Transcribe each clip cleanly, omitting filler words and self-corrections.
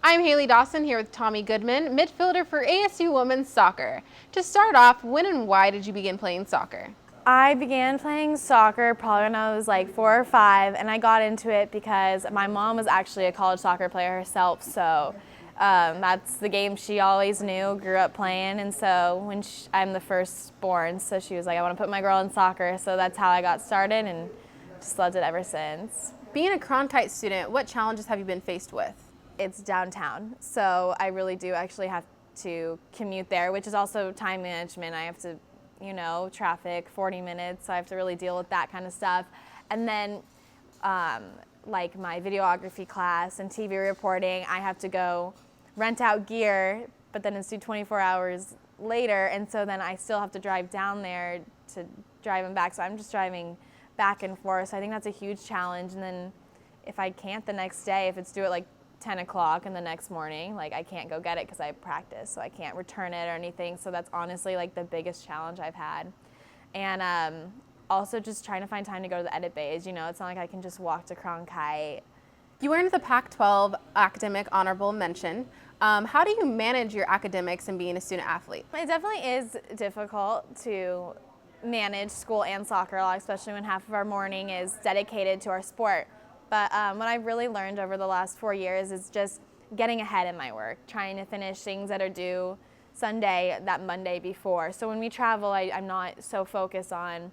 I'm Haley Dawson here with Tommi Goodman, midfielder for ASU Women's Soccer. To start off, when and why did you begin playing soccer? I began playing soccer probably when I was like 4 or 5, and I got into it because my mom was actually a college soccer player herself, so that's the game she always knew, grew up playing, and so I'm the firstborn, so she was like, I want to put my girl in soccer, so that's how I got started and just loved it ever since. Being a Cronkite student, what challenges have you been faced with? It's downtown, so I really do actually have to commute there, which is also time management. I have to, traffic, 40 minutes, so I have to really deal with that kind of stuff. And then like my videography class and TV reporting, I have to go rent out gear, but then it's due 24 hours later, and so then I still have to drive down there to drive them back, so I'm just driving back and forth, so I think that's a huge challenge. And then if I can't the next day, if it's due at like 10 o'clock in the next morning, like I can't go get it because I practice, so I can't return it or anything. So that's honestly like the biggest challenge I've had. And also just trying to find time to go to the edit bays. It's not like I can just walk to Cronkite. You earned the Pac-12 Academic Honorable Mention. How do you manage your academics and being a student athlete? It definitely is difficult to manage school and soccer a lot, especially when half of our morning is dedicated to our sport. But what I've really learned over the last 4 years is just getting ahead in my work, trying to finish things that are due Sunday, that Monday before. So when we travel, I'm not so focused on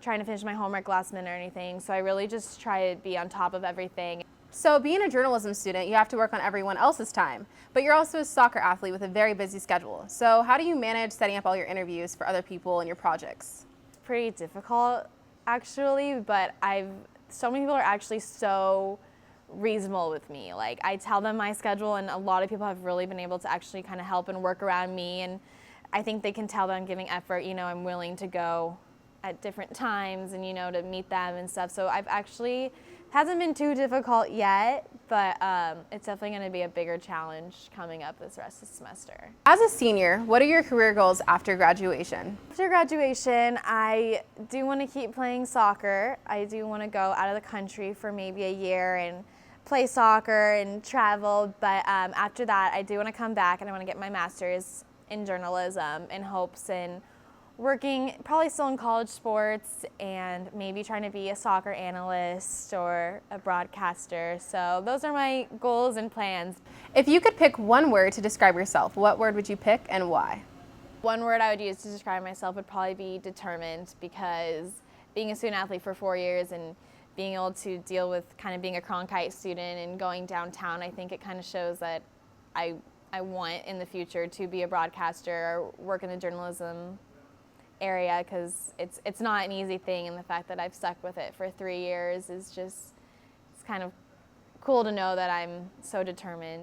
trying to finish my homework last minute or anything. So I really just try to be on top of everything. So being a journalism student, you have to work on everyone else's time, but you're also a soccer athlete with a very busy schedule. So how do you manage setting up all your interviews for other people and your projects? It's pretty difficult, actually, but so many people are actually so reasonable with me. Like, I tell them my schedule, and a lot of people have really been able to actually kind of help and work around me, and I think they can tell that I'm giving effort. I'm willing to go at different times and, to meet them and stuff. So hasn't been too difficult yet, but it's definitely going to be a bigger challenge coming up this rest of the semester. As a senior, what are your career goals after graduation? After graduation, I do want to keep playing soccer. I do want to go out of the country for maybe a year and play soccer and travel, but after that, I do want to come back and I want to get my master's in journalism in hopes in working probably still in college sports and maybe trying to be a soccer analyst or a broadcaster. So those are my goals and plans. If you could pick one word to describe yourself, what word would you pick and why? One word I would use to describe myself would probably be determined, because being a student athlete for 4 years and being able to deal with kind of being a Cronkite student and going downtown, I think it kind of shows that I want in the future to be a broadcaster or work in the journalism area, because it's not an easy thing, and the fact that I've stuck with it for 3 years is just, it's kind of cool to know that I'm so determined.